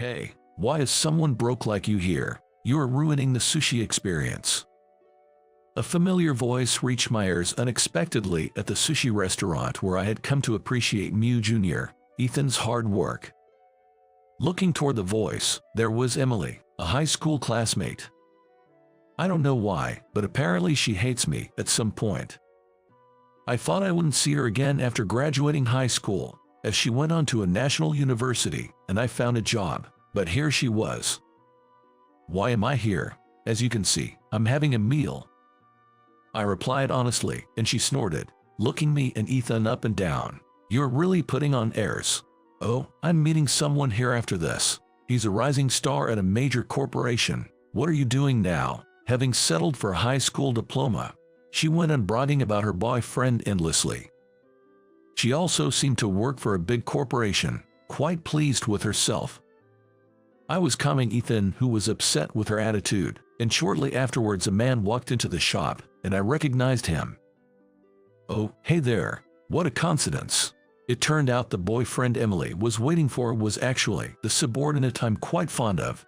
Hey, why is someone broke like you here? You are ruining the sushi experience. A familiar voice reached my ears unexpectedly at the sushi restaurant where I had come to appreciate Mew Jr., Ethan's hard work. Looking toward the voice, there was Emily, a high school classmate. I don't know why, but apparently she hates me at some point. I thought I wouldn't see her again after graduating high school, as she went on to a national university and I found a job, but here she was. Why am I here? As you can see, I'm having a meal. I replied honestly, and she snorted, looking me and Ethan up and down. You're really putting on airs. Oh, I'm meeting someone here after this. He's a rising star at a major corporation. What are you doing now? Having settled for a high school diploma. She went on bragging about her boyfriend endlessly. She also seemed to work for a big corporation, quite pleased with herself. I was calming Ethan, who was upset with her attitude, and shortly afterwards a man walked into the shop, and I recognized him. Oh, hey there, what a coincidence. It turned out the boyfriend Emily was waiting for was actually the subordinate I'm quite fond of.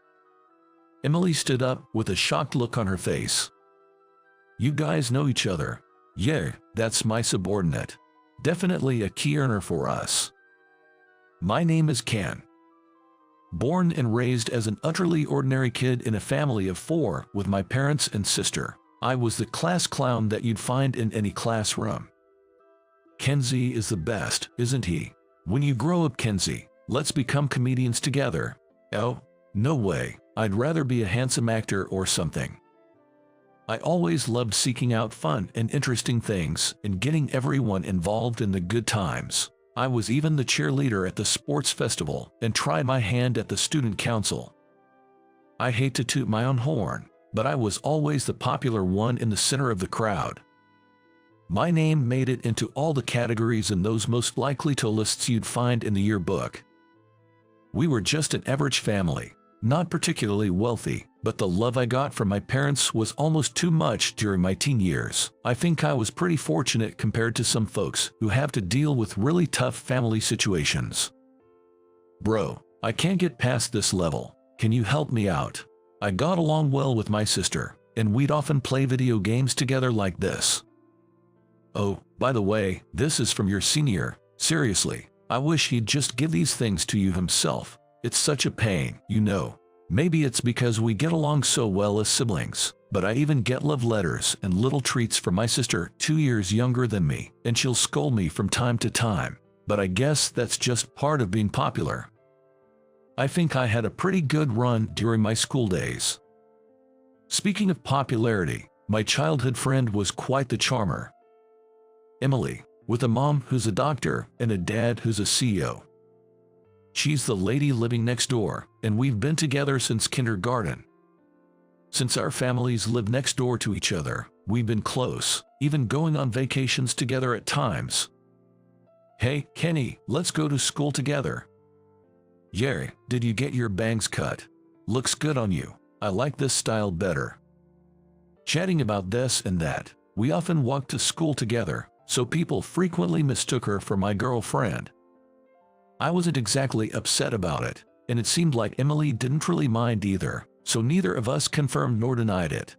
Emily stood up with a shocked look on her face. You guys know each other? Yeah, that's my subordinate. Definitely a key earner for us. My name is Ken. Born and raised as an utterly ordinary kid in a family of 4 with my parents and sister, I was the class clown that you'd find in any classroom. Kenzie is the best, isn't he? When you grow up, Kenzie, let's become comedians together. Oh, no way, I'd rather be a handsome actor or something. I always loved seeking out fun and interesting things and getting everyone involved in the good times. I was even the cheerleader at the sports festival and tried my hand at the student council. I hate to toot my own horn, but I was always the popular one in the center of the crowd. My name made it into all the categories and those most likely to lists you'd find in the yearbook. We were just an average family, not particularly wealthy, but the love I got from my parents was almost too much during my teen years. I think I was pretty fortunate compared to some folks who have to deal with really tough family situations. Bro, I can't get past this level. Can you help me out? I got along well with my sister, and we'd often play video games together like this. Oh, by the way, this is from your senior. Seriously, I wish he'd just give these things to you himself. It's such a pain, you know. Maybe it's because we get along so well as siblings, but I even get love letters and little treats from my sister 2 years younger than me, and she'll scold me from time to time. But I guess that's just part of being popular. I think I had a pretty good run during my school days. Speaking of popularity, my childhood friend was quite the charmer. Emily, with a mom who's a doctor and a dad who's a CEO. She's the lady living next door, and we've been together since kindergarten. Since our families live next door to each other, we've been close, even going on vacations together at times. Hey, Kenny, let's go to school together. Yeah, did you get your bangs cut? Looks good on you. I like this style better. Chatting about this and that, we often walked to school together, so people frequently mistook her for my girlfriend. I wasn't exactly upset about it, and it seemed like Emily didn't really mind either, so neither of us confirmed nor denied it.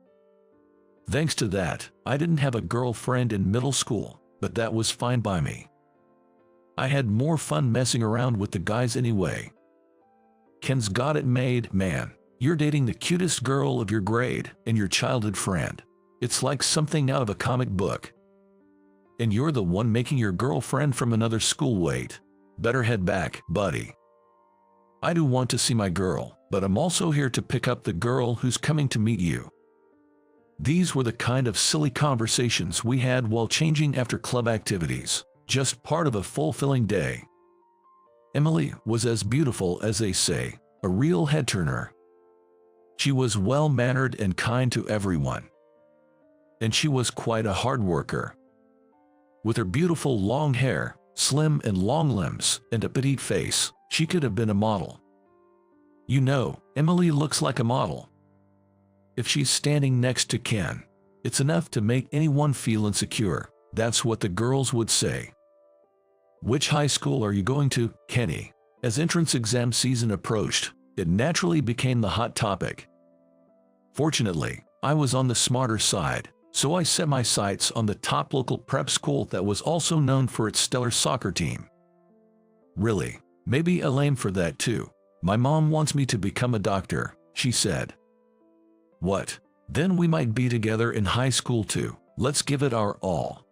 Thanks to that, I didn't have a girlfriend in middle school, but that was fine by me. I had more fun messing around with the guys anyway. Ken's got it made, man. You're dating the cutest girl of your grade and your childhood friend. It's like something out of a comic book. And you're the one making your girlfriend from another school wait. Better head back, buddy. I do want to see my girl, but I'm also here to pick up the girl who's coming to meet you. These were the kind of silly conversations we had while changing after club activities, just part of a fulfilling day. Emily was as beautiful as they say, a real head-turner. She was well-mannered and kind to everyone. And she was quite a hard worker. With her beautiful long hair, slim and long limbs, and a petite face, she could have been a model. You know, Emily looks like a model. If she's standing next to Ken, it's enough to make anyone feel insecure. That's what the girls would say. Which high school are you going to, Kenny? As entrance exam season approached, It naturally became the hot topic. Fortunately, I was on the smarter side, so I set my sights on the top local prep school that was also known for its stellar soccer team. Really, maybe a lame for that too. My mom wants me to become a doctor, she said. What? Then we might be together in high school too. Let's give it our all.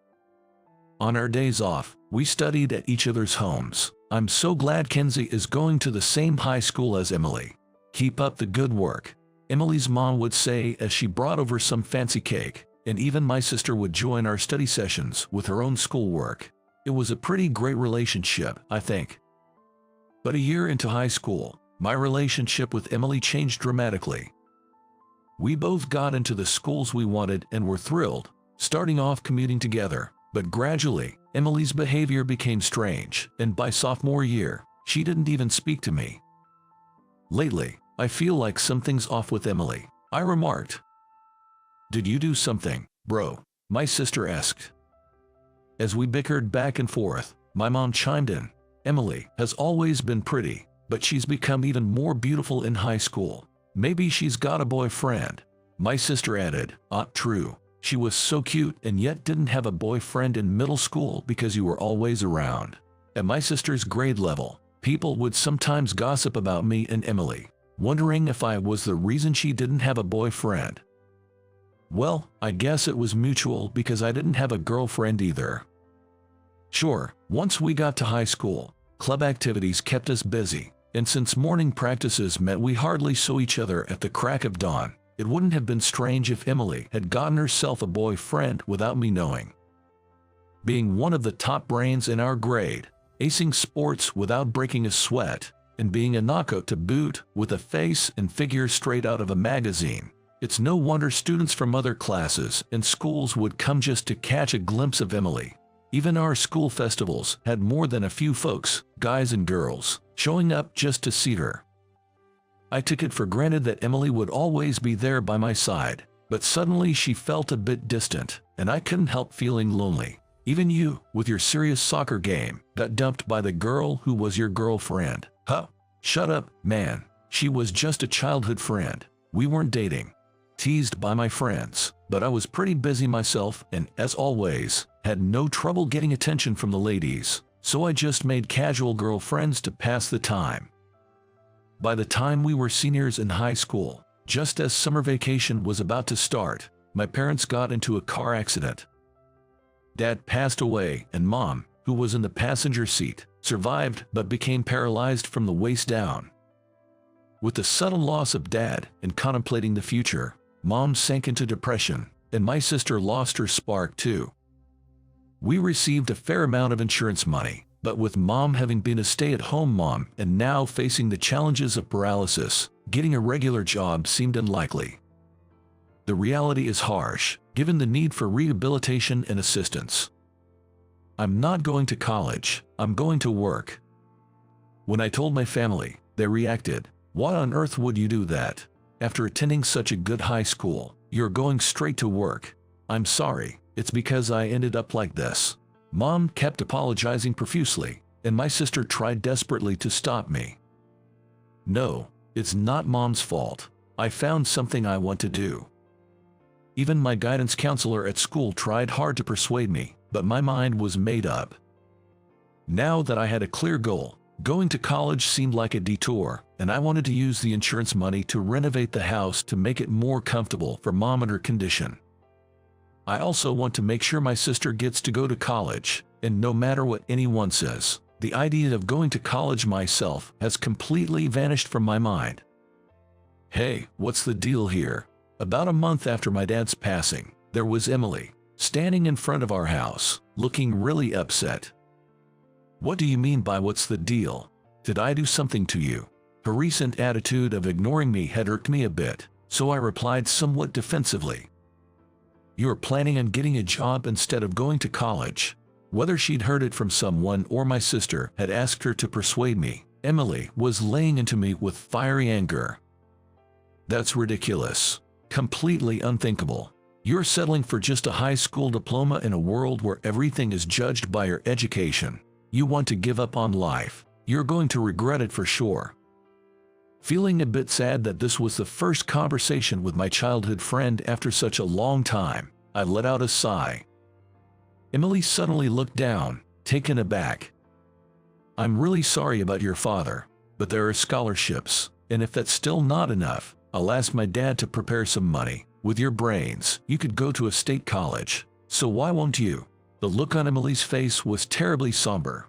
On our days off, we studied at each other's homes. I'm so glad Kenzie is going to the same high school as Emily. Keep up the good work, Emily's mom would say as she brought over some fancy cake, and even my sister would join our study sessions with her own schoolwork. It was a pretty great relationship, I think. But a year into high school, my relationship with Emily changed dramatically. We both got into the schools we wanted and were thrilled, starting off commuting together, but gradually, Emily's behavior became strange, and by sophomore year, she didn't even speak to me. Lately, I feel like something's off with Emily, I remarked. Did you do something, bro? My sister asked. As we bickered back and forth, my mom chimed in. Emily has always been pretty, but she's become even more beautiful in high school. Maybe she's got a boyfriend. My sister added, true. She was so cute and yet didn't have a boyfriend in middle school because you were always around. At my sister's grade level, people would sometimes gossip about me and Emily, wondering if I was the reason she didn't have a boyfriend. Well, I guess it was mutual because I didn't have a girlfriend either. Sure, once we got to high school, club activities kept us busy, and since morning practices meant we hardly saw each other at the crack of dawn, it wouldn't have been strange if Emily had gotten herself a boyfriend without me knowing. Being one of the top brains in our grade, acing sports without breaking a sweat, and being a knockout to boot with a face and figure straight out of a magazine, it's no wonder students from other classes and schools would come just to catch a glimpse of Emily. Even our school festivals had more than a few folks, guys and girls, showing up just to see her. I took it for granted that Emily would always be there by my side, but suddenly she felt a bit distant, and I couldn't help feeling lonely. Even you, with your serious soccer game, got dumped by the girl who was your girlfriend. Huh? Shut up, man. She was just a childhood friend. We weren't dating. Teased by my friends, but I was pretty busy myself and, as always, had no trouble getting attention from the ladies, so I just made casual girlfriends to pass the time. By the time we were seniors in high school, just as summer vacation was about to start, my parents got into a car accident. Dad passed away and Mom, who was in the passenger seat, survived but became paralyzed from the waist down. With the sudden loss of Dad and contemplating the future, Mom sank into depression, and my sister lost her spark too. We received a fair amount of insurance money, but with Mom having been a stay-at-home mom and now facing the challenges of paralysis, getting a regular job seemed unlikely. The reality is harsh, given the need for rehabilitation and assistance. I'm not going to college, I'm going to work. When I told my family, they reacted, "Why on earth would you do that? After attending such a good high school, you're going straight to work." I'm sorry, it's because I ended up like this. Mom kept apologizing profusely, and my sister tried desperately to stop me. No, it's not Mom's fault. I found something I want to do. Even my guidance counselor at school tried hard to persuade me, but my mind was made up. Now that I had a clear goal, going to college seemed like a detour, and I wanted to use the insurance money to renovate the house to make it more comfortable for Mom and her condition. I also want to make sure my sister gets to go to college, and no matter what anyone says, the idea of going to college myself has completely vanished from my mind. Hey, what's the deal here? About a month after my dad's passing, there was Emily, standing in front of our house, looking really upset. What do you mean by what's the deal? Did I do something to you? Her recent attitude of ignoring me had irked me a bit, so I replied somewhat defensively. You're planning on getting a job instead of going to college. Whether she'd heard it from someone or my sister had asked her to persuade me, Emily was laying into me with fiery anger. That's ridiculous. Completely unthinkable. You're settling for just a high school diploma in a world where everything is judged by your education. You want to give up on life. You're going to regret it for sure. Feeling a bit sad that this was the first conversation with my childhood friend after such a long time, I let out a sigh. Emily suddenly looked down, taken aback. I'm really sorry about your father, but there are scholarships, and if that's still not enough, I'll ask my dad to prepare some money. With your brains, you could go to a state college, so why won't you? The look on Emily's face was terribly somber.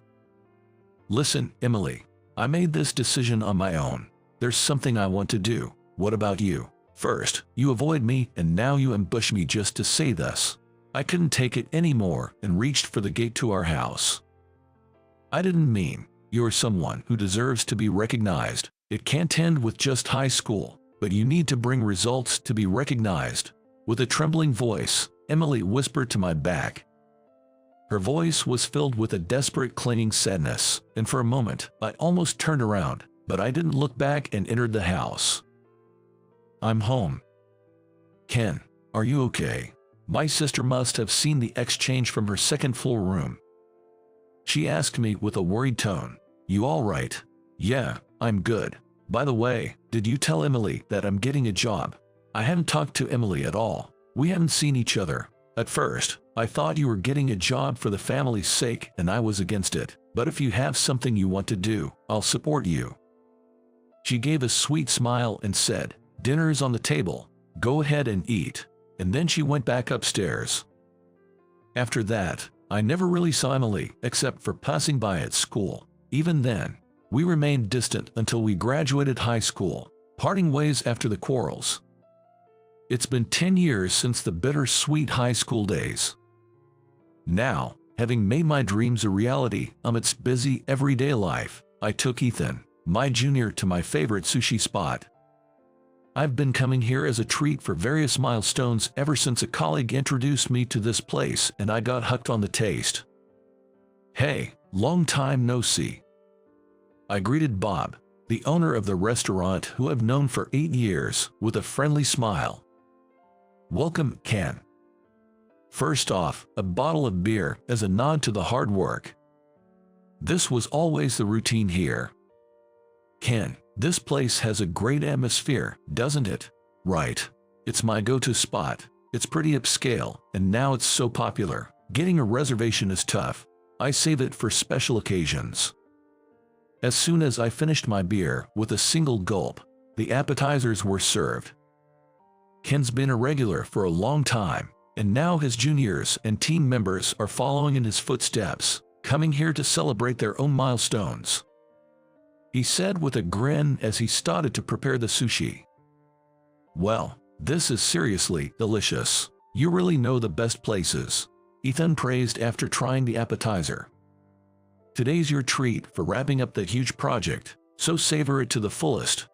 Listen, Emily, I made this decision on my own. There's something I want to do. What about you? First, you avoid me, and now you ambush me just to say this. I couldn't take it anymore and reached for the gate to our house. I didn't mean, you're someone who deserves to be recognized. It can't end with just high school, but you need to bring results to be recognized. With a trembling voice, Emily whispered to my back. Her voice was filled with a desperate clinging sadness, and for a moment, I almost turned around, but I didn't look back and entered the house. I'm home. Ken, are you okay? My sister must have seen the exchange from her second-floor room. She asked me with a worried tone. You all right? Yeah, I'm good. By the way, did you tell Emily that I'm getting a job? I haven't talked to Emily at all. We haven't seen each other. At first, I thought you were getting a job for the family's sake and I was against it. But if you have something you want to do, I'll support you. She gave a sweet smile and said, dinner is on the table. Go ahead and eat. And then she went back upstairs. After that, I never really saw Emily except for passing by at school. Even then, we remained distant until we graduated high school, parting ways after the quarrels. It's been 10 years since the bittersweet high school days. Now, having made my dreams a reality amidst busy everyday life, I took Ethan, my junior, to my favorite sushi spot. I've been coming here as a treat for various milestones ever since a colleague introduced me to this place and I got hooked on the taste. Hey, long time no see. I greeted Bob, the owner of the restaurant who I've known for 8 years, with a friendly smile. Welcome, Ken. First off, a bottle of beer as a nod to the hard work. This was always the routine here. Ken, this place has a great atmosphere, doesn't it? Right. It's my go-to spot. It's pretty upscale, and now it's so popular. Getting a reservation is tough. I save it for special occasions. As soon as I finished my beer with a single gulp, the appetizers were served. Ken's been a regular for a long time, and now his juniors and team members are following in his footsteps, coming here to celebrate their own milestones. He said with a grin as he started to prepare the sushi. Well, this is seriously delicious. You really know the best places, Ethan praised after trying the appetizer. Today's your treat for wrapping up that huge project, so savor it to the fullest.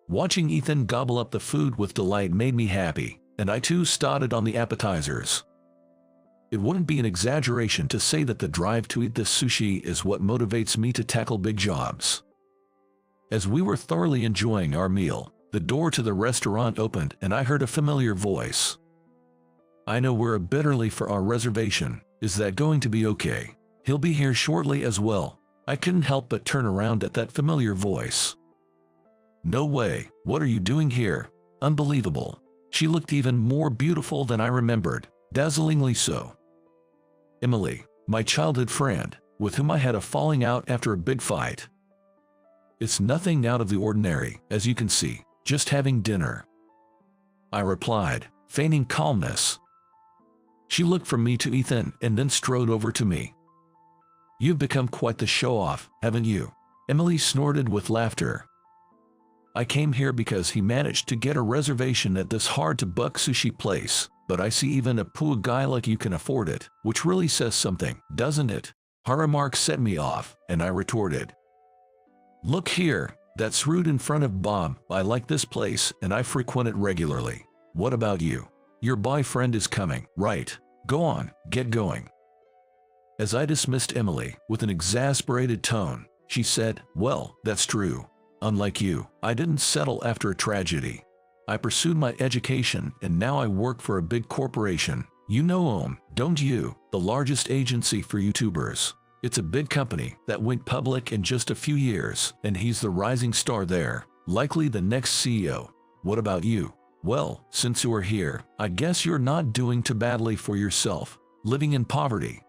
Watching Ethan gobble up the food with delight made me happy, and I too started on the appetizers. It wouldn't be an exaggeration to say that the drive to eat this sushi is what motivates me to tackle big jobs. As we were thoroughly enjoying our meal, the door to the restaurant opened and I heard a familiar voice. I know we're a bit early for our reservation. Is that going to be okay? He'll be here shortly as well. I couldn't help but turn around at that familiar voice. No way, what are you doing here? Unbelievable. She looked even more beautiful than I remembered, dazzlingly so. Emily, my childhood friend, with whom I had a falling out after a big fight. It's nothing out of the ordinary, as you can see, just having dinner. I replied, feigning calmness. She looked from me to Ethan and then strode over to me. You've become quite the show-off, haven't you? Emily snorted with laughter. I came here because he managed to get a reservation at this hard-to-book sushi place. But I see even a poor guy like you can afford it, which really says something, doesn't it? Her remark set me off, and I retorted. Look here, that's rude in front of Bob. I like this place, and I frequent it regularly. What about you? Your boyfriend is coming, right? Go on, get going. As I dismissed Emily with an exasperated tone, she said, well, that's true. Unlike you, I didn't settle after a tragedy. I pursued my education and now I work for a big corporation. You know them, don't you? The largest agency for YouTubers. It's a big company that went public in just a few years, and he's the rising star there. Likely the next CEO. What about you? Well, since you are here, I guess you're not doing too badly for yourself, living in poverty.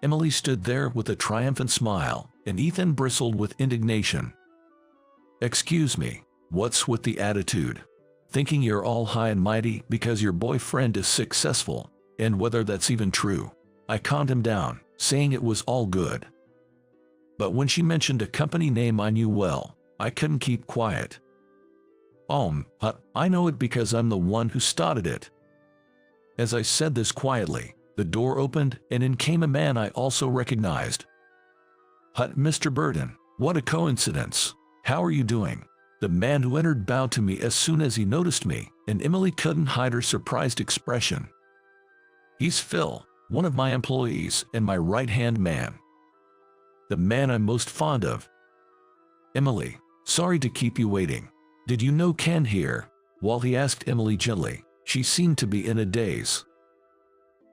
Emily stood there with a triumphant smile, and Ethan bristled with indignation. Excuse me, what's with the attitude? Thinking you're all high and mighty because your boyfriend is successful, and whether that's even true. I calmed him down, saying it was all good. But when she mentioned a company name I knew well, I couldn't keep quiet. I know it because I'm the one who started it. As I said this quietly, the door opened and in came a man I also recognized. Mr. Burton, what a coincidence. How are you doing? The man who entered bowed to me as soon as he noticed me, and Emily couldn't hide her surprised expression. He's Phil, one of my employees and my right-hand man. The man I'm most fond of. Emily, sorry to keep you waiting. Did you know Ken here? While he asked Emily gently, she seemed to be in a daze.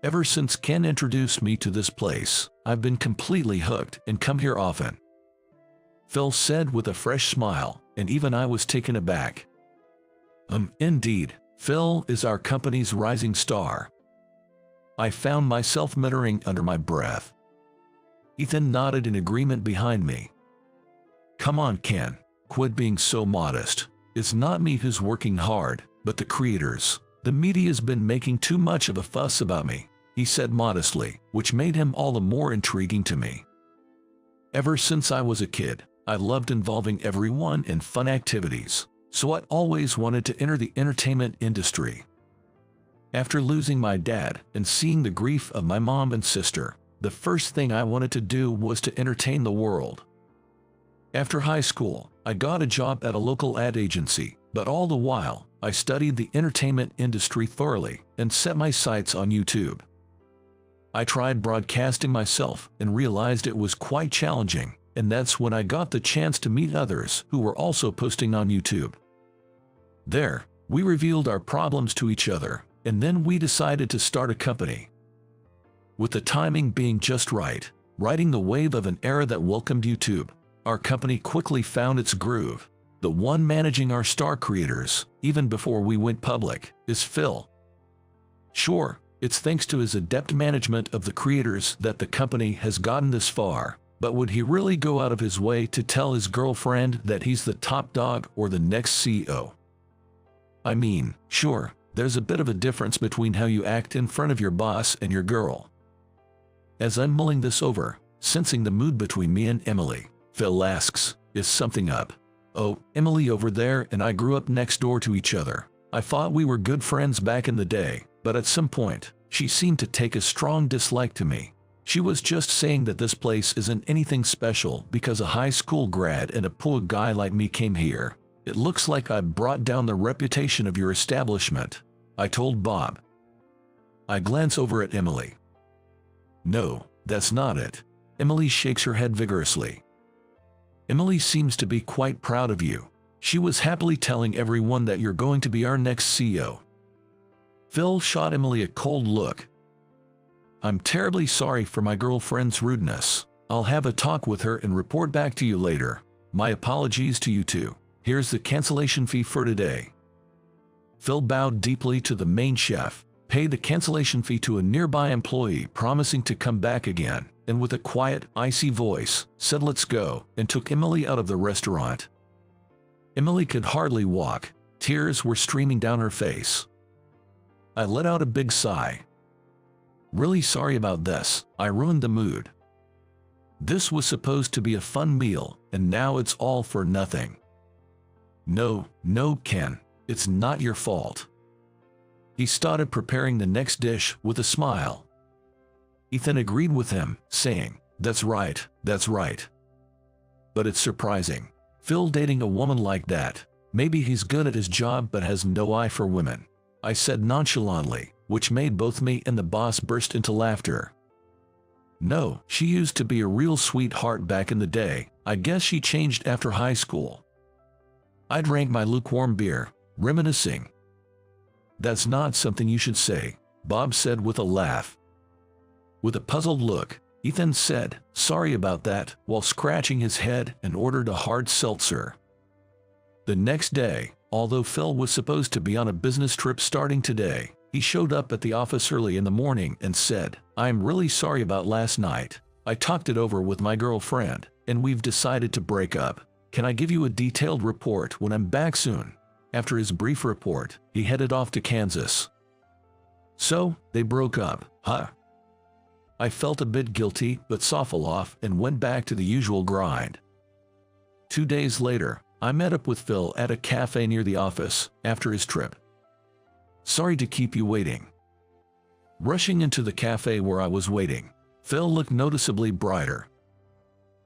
Ever since Ken introduced me to this place, I've been completely hooked and come here often. Phil said with a fresh smile, and even I was taken aback. Indeed, Phil is our company's rising star. I found myself muttering under my breath. Ethan nodded in agreement behind me. Come on, Ken, quit being so modest. It's not me who's working hard, but the creators. The media's been making too much of a fuss about me, he said modestly, which made him all the more intriguing to me. Ever since I was a kid, I loved involving everyone in fun activities, so I always wanted to enter the entertainment industry. After losing my dad and seeing the grief of my mom and sister, the first thing I wanted to do was to entertain the world. After high school, I got a job at a local ad agency, but all the while, I studied the entertainment industry thoroughly and set my sights on YouTube. I tried broadcasting myself and realized it was quite challenging, and that's when I got the chance to meet others who were also posting on YouTube. There, we revealed our problems to each other, and then we decided to start a company. With the timing being just right, riding the wave of an era that welcomed YouTube, our company quickly found its groove. The one managing our star creators, even before we went public, is Phil. Sure, it's thanks to his adept management of the creators that the company has gotten this far, but would he really go out of his way to tell his girlfriend that he's the top dog or the next CEO? I mean, sure, there's a bit of a difference between how you act in front of your boss and your girl. As I'm mulling this over, sensing the mood between me and Emily, Phil asks, is something up? Oh, Emily over there and I grew up next door to each other. I thought we were good friends back in the day, but at some point, she seemed to take a strong dislike to me. She was just saying that this place isn't anything special because a high school grad and a poor guy like me came here. It looks like I brought down the reputation of your establishment, I told Bob. I glance over at Emily. No, that's not it. Emily shakes her head vigorously. Emily seems to be quite proud of you. She was happily telling everyone that you're going to be our next CEO. Phil shot Emily a cold look. I'm terribly sorry for my girlfriend's rudeness. I'll have a talk with her and report back to you later. My apologies to you too. Here's the cancellation fee for today. Phil bowed deeply to the main chef, paid the cancellation fee to a nearby employee promising to come back again, and with a quiet, icy voice, said let's go, and took Emily out of the restaurant. Emily could hardly walk. Tears were streaming down her face. I let out a big sigh. Really sorry about this, I ruined the mood. This was supposed to be a fun meal, and now it's all for nothing. No, Ken, it's not your fault. He started preparing the next dish with a smile. Ethan agreed with him, saying, that's right. But it's surprising. Phil dating a woman like that. Maybe he's good at his job but has no eye for women, I said nonchalantly, which made both me and the boss burst into laughter. No, she used to be a real sweetheart back in the day. I guess she changed after high school. I drank my lukewarm beer, reminiscing. That's not something you should say, Bob said with a laugh. With a puzzled look, Ethan said, sorry about that, while scratching his head and ordered a hard seltzer. The next day, although Phil was supposed to be on a business trip starting today, he showed up at the office early in the morning and said, "I'm really sorry about last night. I talked it over with my girlfriend, and we've decided to break up. Can I give you a detailed report when I'm back soon?" After his brief report, he headed off to Kansas. So, they broke up, huh? I felt a bit guilty but softened off and went back to the usual grind. 2 days later, I met up with Phil at a cafe near the office after his trip. "Sorry to keep you waiting." Rushing into the cafe where I was waiting, Phil looked noticeably brighter.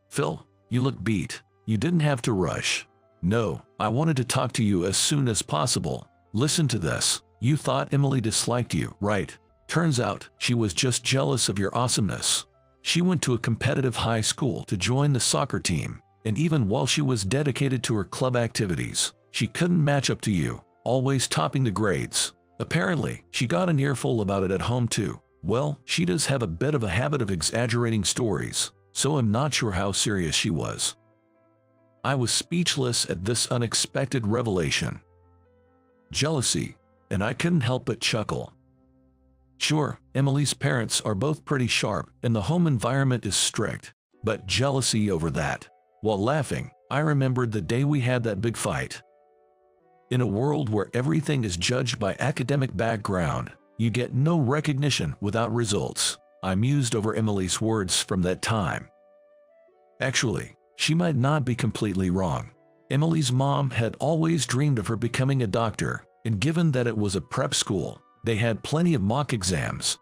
"Phil, you look beat. You didn't have to rush." "No, I wanted to talk to you as soon as possible. Listen to this. You thought Emily disliked you, right? Turns out, she was just jealous of your awesomeness. She went to a competitive high school to join the soccer team, and even while she was dedicated to her club activities, she couldn't match up to you, always topping the grades. Apparently, she got an earful about it at home too. Well, she does have a bit of a habit of exaggerating stories, so I'm not sure how serious she was." I was speechless at this unexpected revelation. Jealousy, and I couldn't help but chuckle. Sure, Emily's parents are both pretty sharp and the home environment is strict, but jealousy over that. While laughing, I remembered the day we had that big fight. In a world where everything is judged by academic background, you get no recognition without results. I mused over Emily's words from that time. Actually, she might not be completely wrong. Emily's mom had always dreamed of her becoming a doctor, and given that it was a prep school, they had plenty of mock exams.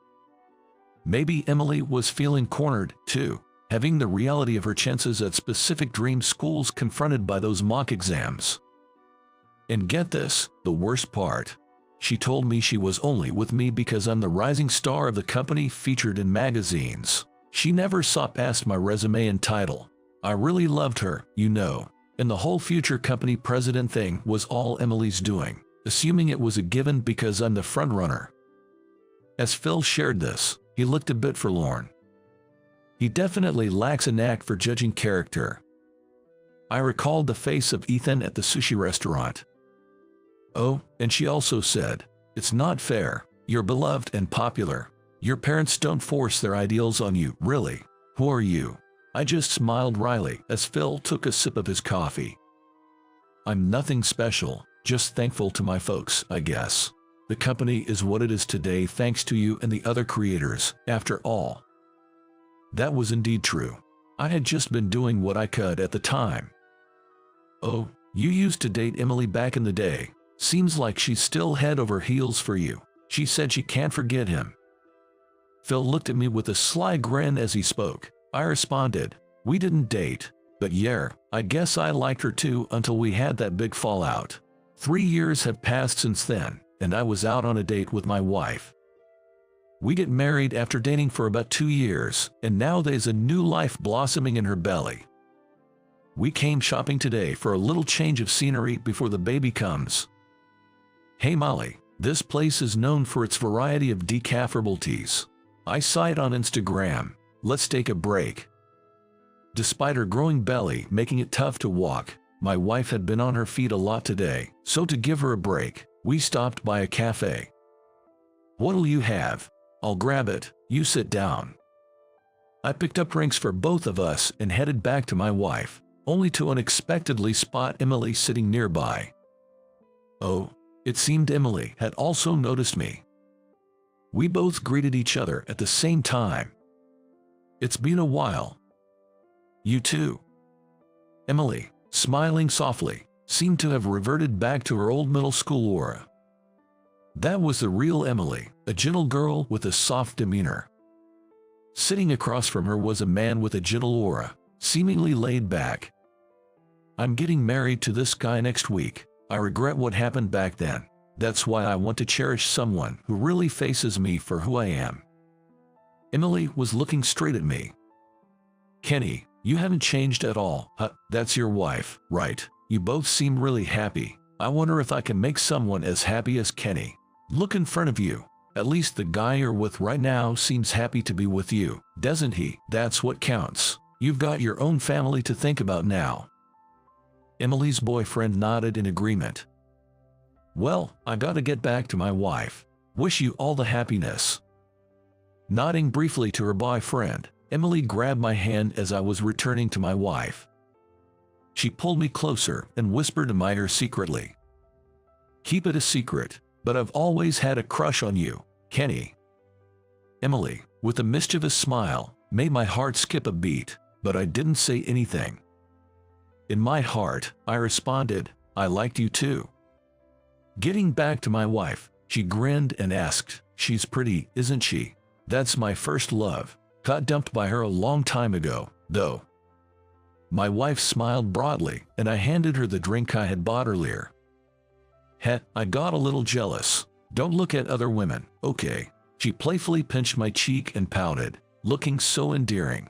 Maybe Emily was feeling cornered, too, having the reality of her chances at specific dream schools confronted by those mock exams. And get this, the worst part. She told me she was only with me because I'm the rising star of the company featured in magazines. She never saw past my resume and title. I really loved her, you know, and the whole future company president thing was all Emily's doing, assuming it was a given because I'm the frontrunner. As Phil shared this, he looked a bit forlorn. He definitely lacks a knack for judging character. I recalled the face of Ethan at the sushi restaurant. Oh, and she also said, "It's not fair. You're beloved and popular. Your parents don't force their ideals on you, really. Who are you?" I just smiled wryly as Phil took a sip of his coffee. "I'm nothing special, just thankful to my folks, I guess. The company is what it is today thanks to you and the other creators, after all." That was indeed true. I had just been doing what I could at the time. "Oh, you used to date Emily back in the day. Seems like she's still head over heels for you. She said she can't forget him." Phil looked at me with a sly grin as he spoke. I responded, "We didn't date, but yeah, I guess I liked her too until we had that big fallout. 3 years have passed since then, and I was out on a date with my wife. We get married after dating for about 2 years, and now there's a new life blossoming in her belly. We came shopping today for a little change of scenery before the baby comes. Hey Molly, this place is known for its variety of decaf herbal teas. I saw it on Instagram. Let's take a break." Despite her growing belly making it tough to walk, my wife had been on her feet a lot today, so to give her a break, we stopped by a cafe. "What'll you have?" "I'll grab it, you sit down." I picked up drinks for both of us and headed back to my wife, only to unexpectedly spot Emily sitting nearby. Oh, it seemed Emily had also noticed me. We both greeted each other at the same time. "It's been a while." "You too." Emily, smiling softly, seemed to have reverted back to her old middle school aura. That was the real Emily, a gentle girl with a soft demeanor. Sitting across from her was a man with a gentle aura, seemingly laid back. "I'm getting married to this guy next week. I regret what happened back then. That's why I want to cherish someone who really faces me for who I am." Emily was looking straight at me. "Kenny, you haven't changed at all. That's your wife, right? You both seem really happy. I wonder if I can make someone as happy as Kenny. Look in front of you. At least the guy you're with right now seems happy to be with you, doesn't he? That's what counts. You've got your own family to think about now." Emily's boyfriend nodded in agreement. Well, I gotta get back to my wife. Wish you all the happiness. Nodding briefly to her boyfriend, Emily grabbed my hand as I was returning to my wife. She pulled me closer and whispered in my ear secretly. Keep it a secret, but I've always had a crush on you, Kenny. Emily, with a mischievous smile, made my heart skip a beat, but I didn't say anything. In my heart, I responded, I liked you too. Getting back to my wife, she grinned and asked, she's pretty, isn't she? That's my first love. Got dumped by her a long time ago, though. My wife smiled broadly, and I handed her the drink I had bought earlier. Heh, I got a little jealous. Don't look at other women, okay? She playfully pinched my cheek and pouted, looking so endearing.